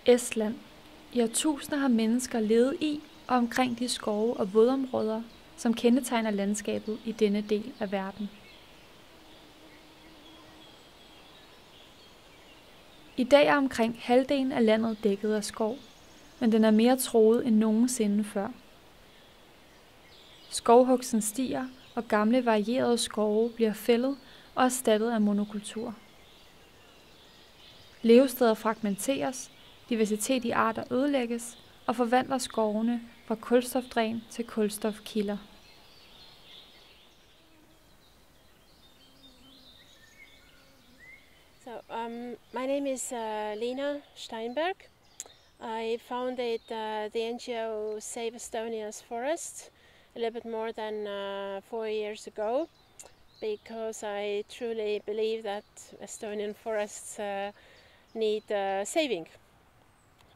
Estland. I årtusinder har mennesker levet i og omkring de skove og vådområder, som kendetegner landskabet i denne del af verden. I dag er omkring halvdelen af landet dækket af skov, men den er mere truet end nogensinde før. Skovhugsten stiger, og gamle varierede skove bliver fældet og erstattet af monokultur. Levesteder fragmenteres, diversitet i arter ødelægges og forvandler skovene fra kulstofdræn til kulstofkilder. My name is Lena Steinberg. I founded the NGO Save Estonia's Forests a little bit more than 4 years ago, because I truly believe that Estonian forests need saving.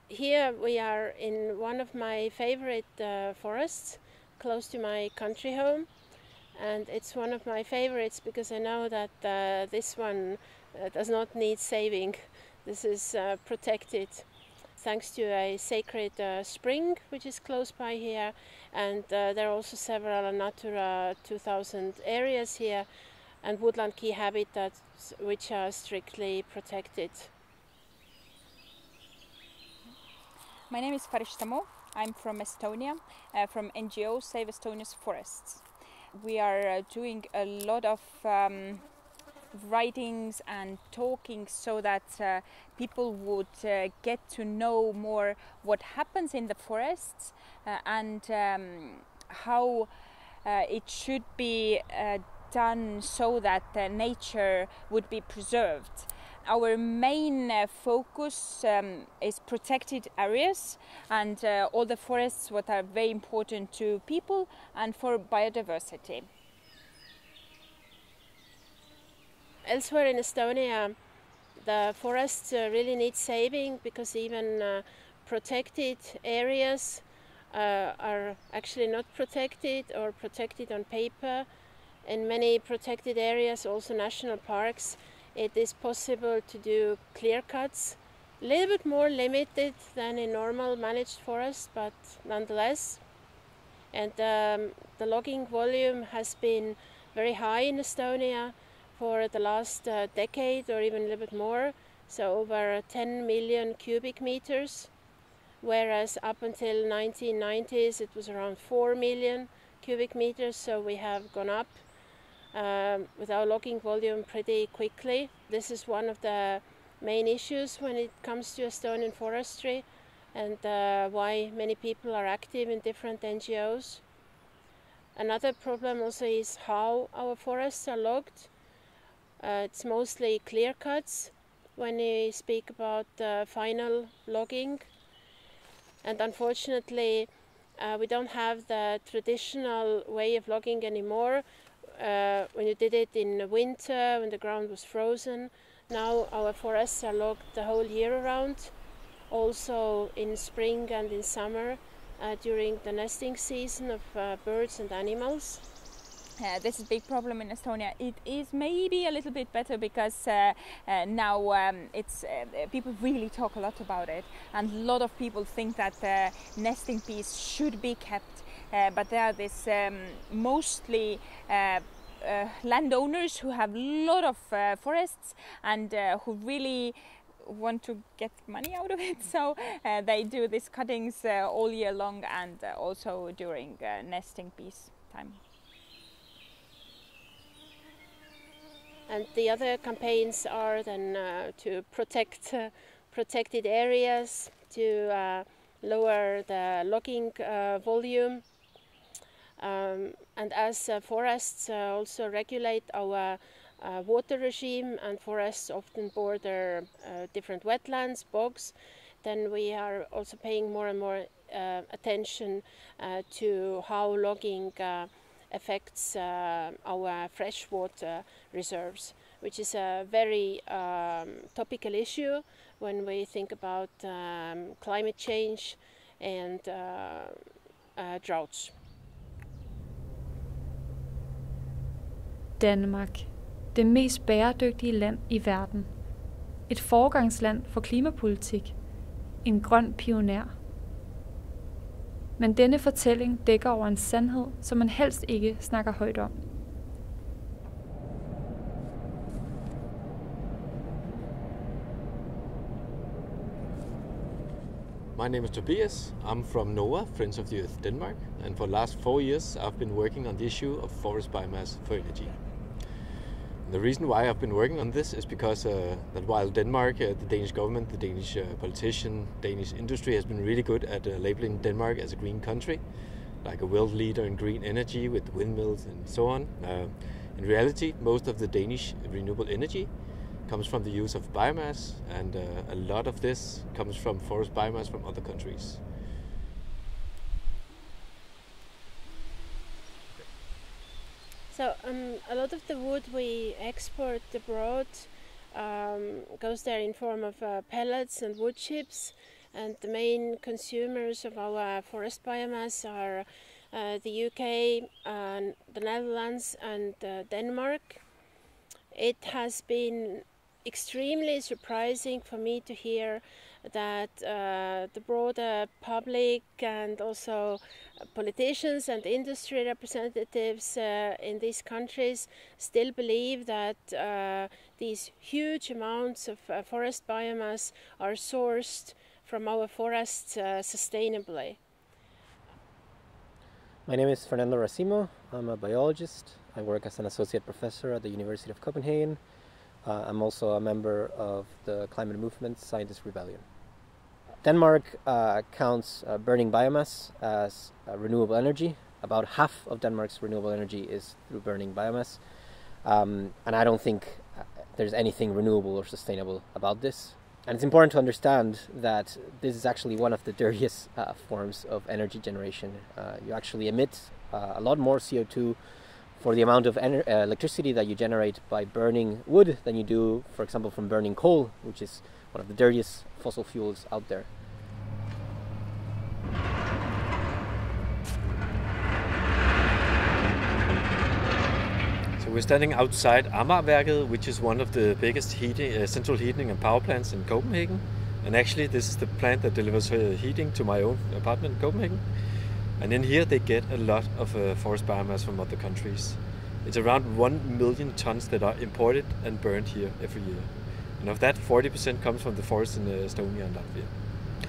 Here we are in one of my favorite forests, close to my country home, and it's one of my favorites because I know that this one does not need saving. This is protected thanks to a sacred spring which is close by here, and there are also several Natura 2000 areas here and woodland key habitats which are strictly protected. My name is Faristamo. I'm from Estonia, from NGO Save Estonia's Forests. We are doing a lot of writings and talking so that people would get to know more what happens in the forests and how it should be done so that nature would be preserved. Our main focus is protected areas and all the forests what are very important to people and for biodiversity. Elsewhere in Estonia, the forests really need saving because even protected areas are actually not protected or protected on paper. In many protected areas, also national parks, it is possible to do clear cuts, a little bit more limited than in normal managed forests, but nonetheless. And the logging volume has been very high in Estonia for the last decade or even a little bit more, so over 10 million cubic meters, whereas up until 1990s it was around 4 million cubic meters, so we have gone up with our logging volume pretty quickly. This is one of the main issues when it comes to Estonian forestry and why many people are active in different NGOs. Another problem also is how our forests are logged. It's mostly clear cuts when we speak about final logging, and unfortunately we don't have the traditional way of logging anymore. When you did it in the winter when the ground was frozen, now our forests are logged the whole year around, also in spring and in summer during the nesting season of birds and animals. This is a big problem in Estonia. It is maybe a little bit better because now it's people really talk a lot about it, and a lot of people think that nesting bees should be kept. But there are this mostly landowners who have a lot of forests and who really want to get money out of it, so they do these cuttings all year long and also during nesting bees time. And the other campaigns are then to protect protected areas, to lower the logging volume, and as forests also regulate our water regime, and forests often border different wetlands, bogs, then we are also paying more and more attention to how logging affects our freshwater reserves, which is a very topical issue when we think about climate change and droughts. Danmark. Det mest bæredygtige land i verden. Et foregangsland for klimapolitik. en grøn pioner. Men denne fortælling dækker over en sandhed, som man helst ikke snakker højt om. My name is Tobias. I'm from NOAA, Friends of the Earth Denmark, and for the last 4 years I've been working on the issue of forest biomass for energy. The reason why I've been working on this is because that while Denmark, the Danish government, the Danish politician, Danish industry has been really good at labeling Denmark as a green country, like a world leader in green energy with windmills and so on. In reality, most of the Danish renewable energy comes from the use of biomass, and a lot of this comes from forest biomass from other countries. So a lot of the wood we export abroad goes there in form of pellets and wood chips, and the main consumers of our forest biomass are the UK, the Netherlands and Denmark. It has been extremely surprising for me to hear that the broader public and also politicians and industry representatives in these countries still believe that these huge amounts of forest biomass are sourced from our forests sustainably. My name is Fernando Racimo. I'm a biologist. I work as an associate professor at the University of Copenhagen. I'm also a member of the climate movement Scientist Rebellion. Denmark counts burning biomass as renewable energy. About half of Denmark's renewable energy is through burning biomass. And I don't think there's anything renewable or sustainable about this. And it's important to understand that this is actually one of the dirtiest forms of energy generation. You actually emit a lot more CO2 for the amount of electricity that you generate by burning wood than you do, for example, from burning coal, which is one of the dirtiest fossil fuels out there. So we're standing outside Amagerværket, which is one of the biggest central heating and power plants in Copenhagen. And actually this is the plant that delivers heating to my own apartment in Copenhagen. And in here they get a lot of forest biomass from other countries. It's around 1 million tons that are imported and burned here every year. And of that, 40% comes from the forests in Estonia and Latvia.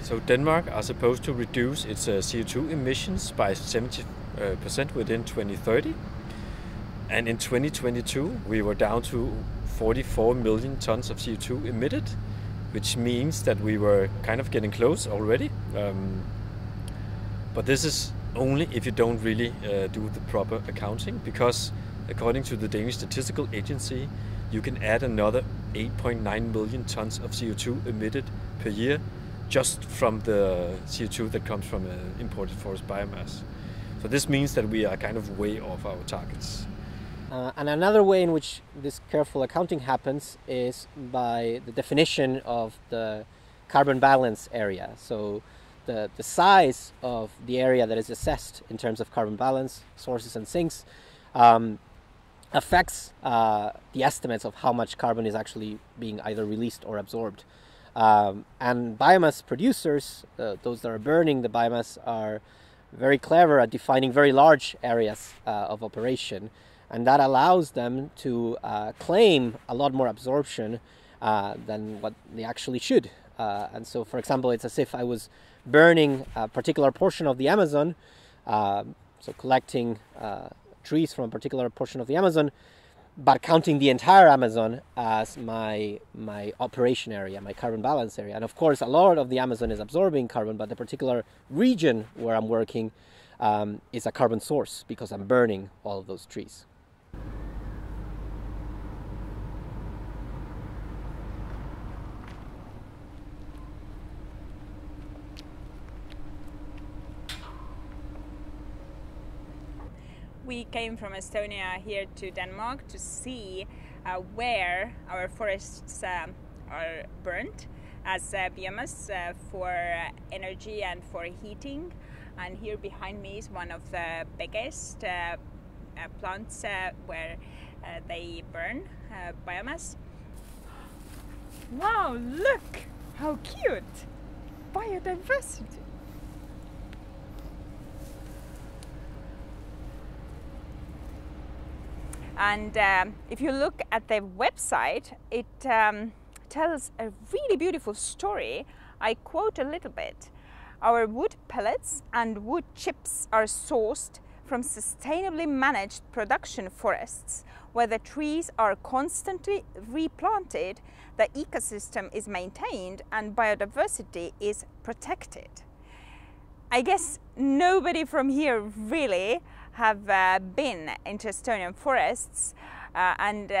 So Denmark are supposed to reduce its CO2 emissions by 70% within 2030. And in 2022, we were down to 44 million tons of CO2 emitted, which means that we were kind of getting close already. But this is only if you don't really do the proper accounting, because according to the Danish Statistical Agency, you can add another 8.9 million tons of CO2 emitted per year just from the CO2 that comes from imported forest biomass. So this means that we are kind of way off our targets. And another way in which this careful accounting happens is by the definition of the carbon balance area. So the size of the area that is assessed in terms of carbon balance, sources and sinks, affects the estimates of how much carbon is actually being either released or absorbed. And biomass producers, those that are burning the biomass, are very clever at defining very large areas of operation. And that allows them to claim a lot more absorption than what they actually should. And so, for example, it's as if I was burning a particular portion of the Amazon, so collecting trees from a particular portion of the Amazon, but counting the entire Amazon as my operation area, my carbon balance area. And of course, a lot of the Amazon is absorbing carbon, but the particular region where I'm working is a carbon source because I'm burning all of those trees. We came from Estonia here to Denmark to see where our forests are burnt as biomass for energy and for heating. And here behind me is one of the biggest plants where they burn biomass. Wow, look how cute! biodiversity. And if you look at the website, it tells a really beautiful story. I quote a little bit. Our wood pellets and wood chips are sourced from sustainably managed production forests, where the trees are constantly replanted, the ecosystem is maintained, and biodiversity is protected. I guess nobody from here really have been into Estonian forests and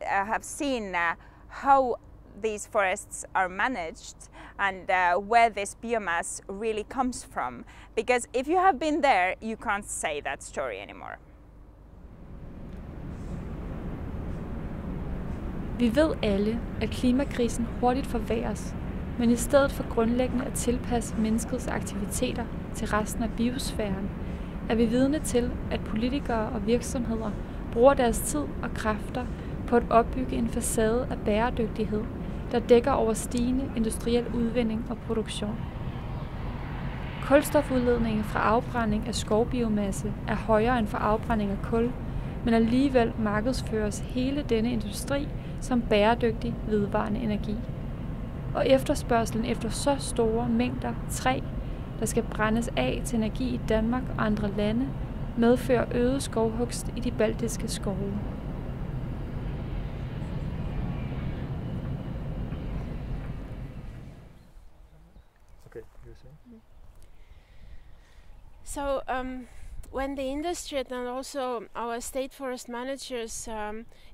have seen how these forests are managed and where this biomass really comes from. Because if you have been there, you can't say that story anymore. Vi ved alle, at klimakrisen hurtigt forværres, men i stedet for grundlæggende at tilpasse menneskets aktiviteter til resten af biosfæren, er vi vidne til, at politikere og virksomheder bruger deres tid og kræfter på at opbygge en facade af bæredygtighed, der dækker over stigende industriel udvinding og produktion. Kulstofudledningen fra afbrænding af skovbiomasse er højere end for afbrænding af kul, men alligevel markedsføres hele denne industri som bæredygtig vedvarende energi. Og efterspørgselen efter så store mængder træ, der skal brændes af til energi i Danmark og andre lande, medfører øget skovhugst i de baltiske skove. So when the industry and also our state forest managers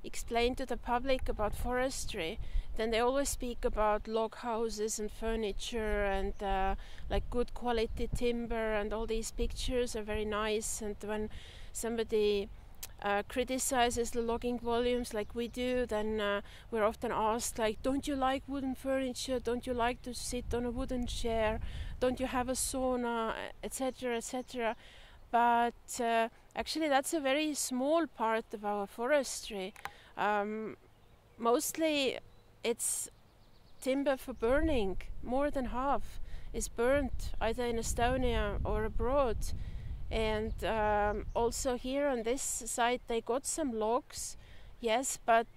explain to the public about forestry, then they always speak about log houses and furniture and like good quality timber, and all these pictures are very nice. And when somebody criticizes the logging volumes like we do, then we're often asked like, don't you like wooden furniture? Don't you like to sit on a wooden chair? Don't you have a sauna, etc., etc.? But actually that's a very small part of our forestry. Mostly it's timber for burning. More than half is burnt either in Estonia or abroad. And also here on this side they got some logs, yes, but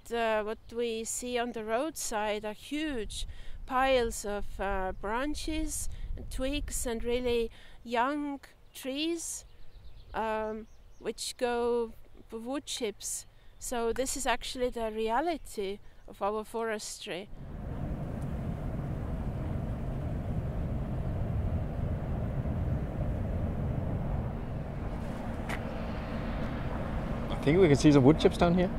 what we see on the roadside are huge piles of branches and twigs and really young trees which go for wood chips. So this is actually the reality of our forestry. I think we can see some wood chips down here.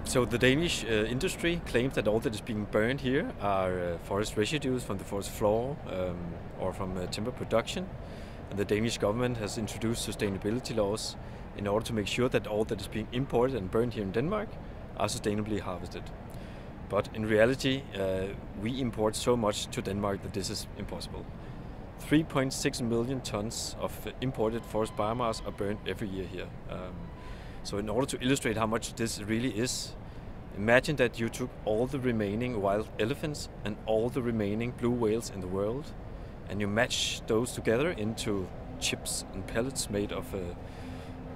So the Danish industry claims that all that is being burned here are forest residues from the forest floor or from timber production. And the Danish government has introduced sustainability laws in order to make sure that all that is being imported and burned here in Denmark are sustainably harvested. But in reality, we import so much to Denmark that this is impossible. 3.6 million tons of imported forest biomass are burned every year here. So in order to illustrate how much this really is, imagine that you took all the remaining wild elephants and all the remaining blue whales in the world, and you match those together into chips and pellets made of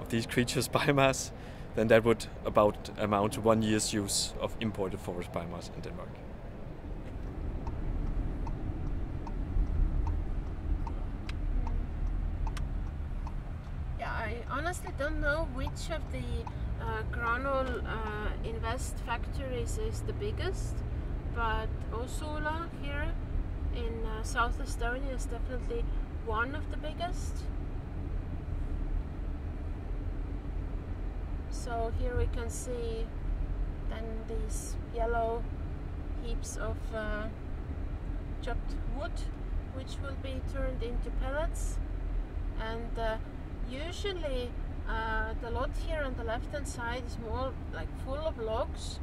these creatures' biomass, then that would about amount to 1 year's use of imported forest biomass in Denmark. Yeah, I honestly don't know which of the granule invest factories is the biggest, but Osula here in South Estonia is definitely one of the biggest. So here we can see then these yellow heaps of chopped wood, which will be turned into pellets. And usually the lot here on the left hand side is more like full of logs.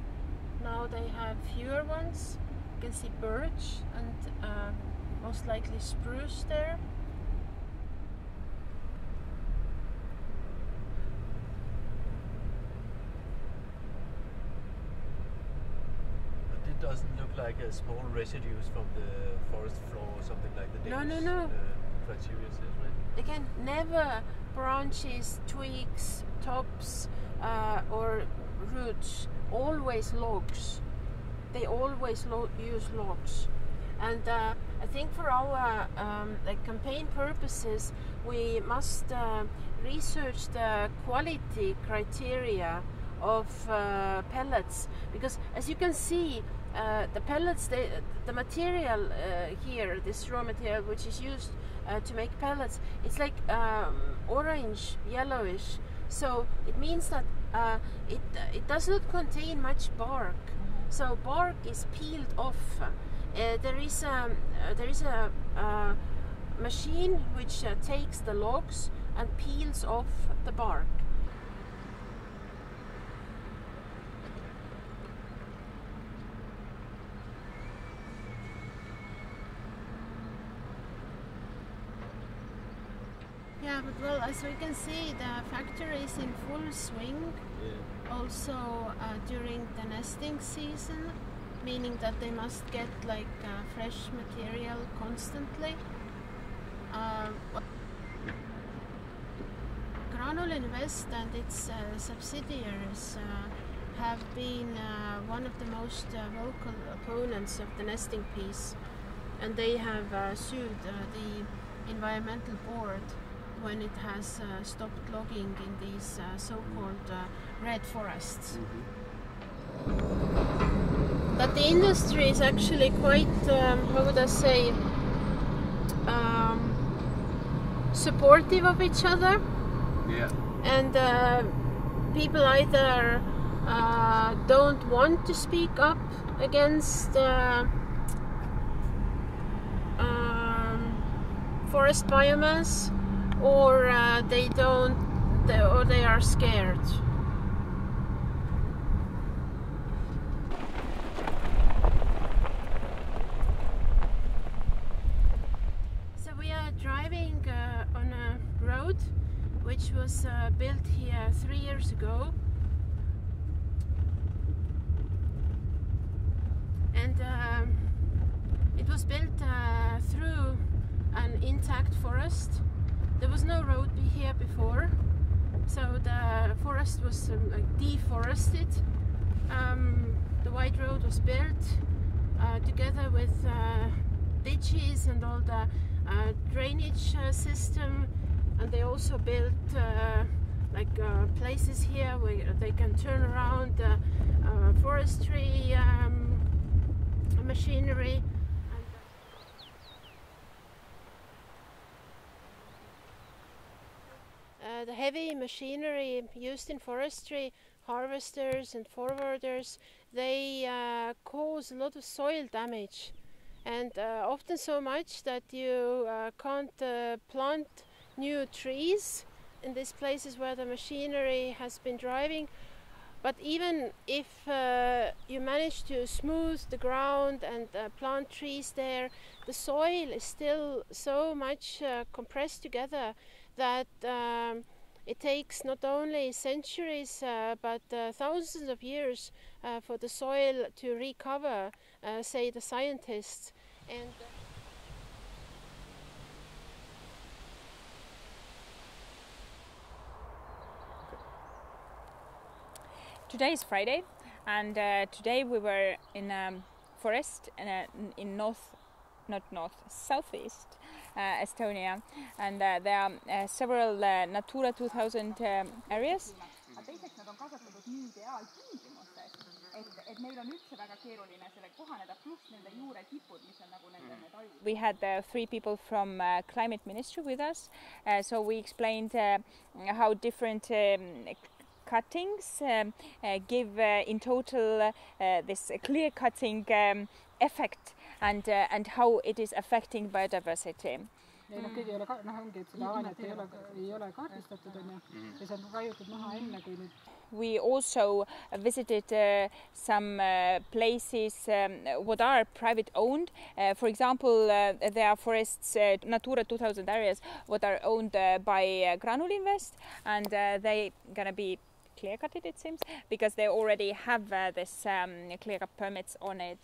Now they have fewer ones. You can see birch and most likely spruce there. But it doesn't look like small residues from the forest floor or something like the Danish criteria says, right? Again, never branches, twigs, tops, or roots. Always logs. They always use logs. And I think for our like campaign purposes, we must research the quality criteria of pellets, because as you can see, the pellets, the material here, this raw material which is used to make pellets, it's like orange, yellowish. So it means that it does not contain much bark. So bark is peeled off. There is a machine which takes the logs and peels off the bark. Yeah, but well, as we can see, the factory is in full swing. Yeah. Also during the nesting season, meaning that they must get like fresh material constantly. Granul Invest and its subsidiaries have been one of the most vocal opponents of the nesting peace, and they have sued the environmental board when it has stopped logging in these so-called red forests. Mm-hmm. But the industry is actually quite, how would I say, supportive of each other. Yeah. And people either don't want to speak up against forest biomass, or they don't, or they are scared. So we are driving on a road which was built here 3 years ago, and it was built through an intact forest. There was no road here before, so the forest was like deforested. The white road was built together with ditches and all the drainage system, and they also built like places here where they can turn around forestry machinery. The heavy machinery used in forestry, harvesters and forwarders, they cause a lot of soil damage, and often so much that you can't plant new trees in these places where the machinery has been driving. But even if you manage to smooth the ground and plant trees there, the soil is still so much compressed together that it takes not only centuries but thousands of years for the soil to recover, say the scientists. And today is Friday, and today we were in a forest in southeast Estonia, and there are several Natura 2000 areas. We had 3 people from Climate Ministry with us, so we explained how different cuttings give in total this clear cutting effect, and how it is affecting biodiversity. We also visited some places what are private owned. For example, there are forests, Natura 2000 areas, what are owned by Granul Invest, and they gonna be clear-cutted, it seems, because they already have this clear-cut permits on it.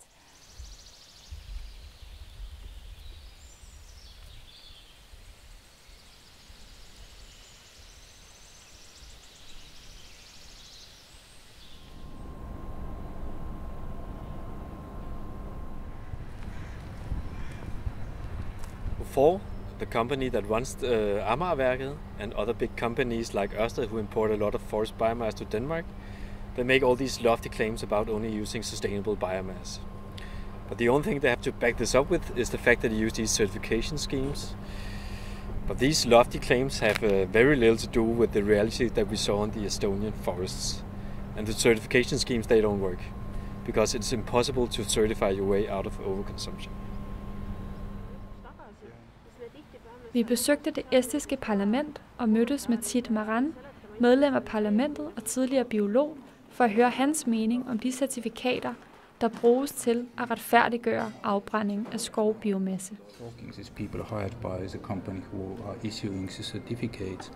for the company that runs the Amagerværket and other big companies like Ørsted who import a lot of forest biomass to Denmark, they make all these lofty claims about only using sustainable biomass. But the only thing they have to back this up with is the fact that they use these certification schemes. But these lofty claims have very little to do with the reality that we saw in the Estonian forests. And the certification schemes, they don't work, because it's impossible to certify your way out of overconsumption. Vi besøgte det estiske parlament og mødtes med Tit Maran, medlem af parlamentet og tidligere biolog, for at høre hans mening om de certifikater, der bruges til at retfærdiggøre afbrænding af skovbiomasse. These people are hired by the company who are issuing the certificates.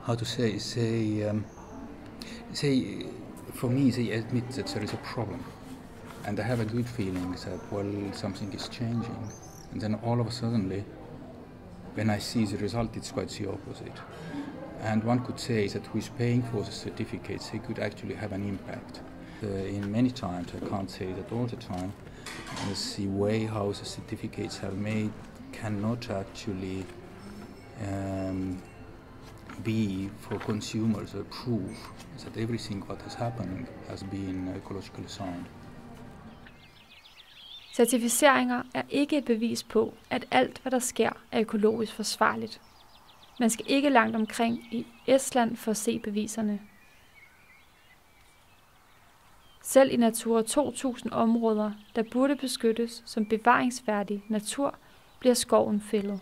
How to say? For me, they admit that there is a problem, and I have a good feeling that something is changing. And then all of a sudden, when I see the result, it's quite the opposite. And one could say that who is paying for the certificates, they could actually have an impact. In many times, I can't say that all the time, the way how the certificates are made cannot actually be for consumers a proof that everything what is happening has been ecologically sound. Certificeringer er ikke et bevis på, at alt, hvad der sker, er økologisk forsvarligt. Man skal ikke langt omkring i Estland for at se beviserne. Selv i Natura 2000 områder, der burde beskyttes som bevaringsværdig natur, bliver skoven fældet.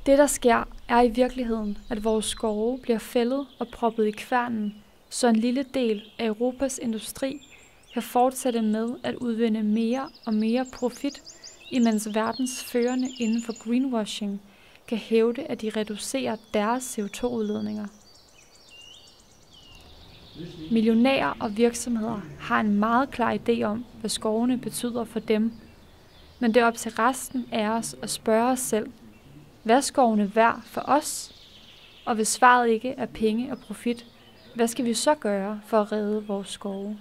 Det, der sker, er i virkeligheden, at vores skove bliver fældet og proppet i kværnen, så en lille del af Europas industri kan fortsætte med at udvinde mere og mere profit, imens verdens førende inden for greenwashing kan hævde, at de reducerer deres CO2-udledninger. Millionærer og virksomheder har en meget klar idé om, hvad skovene betyder for dem, men det er op til resten af os at spørge os selv, hvad er skovene værd for os? Og hvis svaret ikke er penge og profit, hvad skal vi så gøre for at redde vores skove?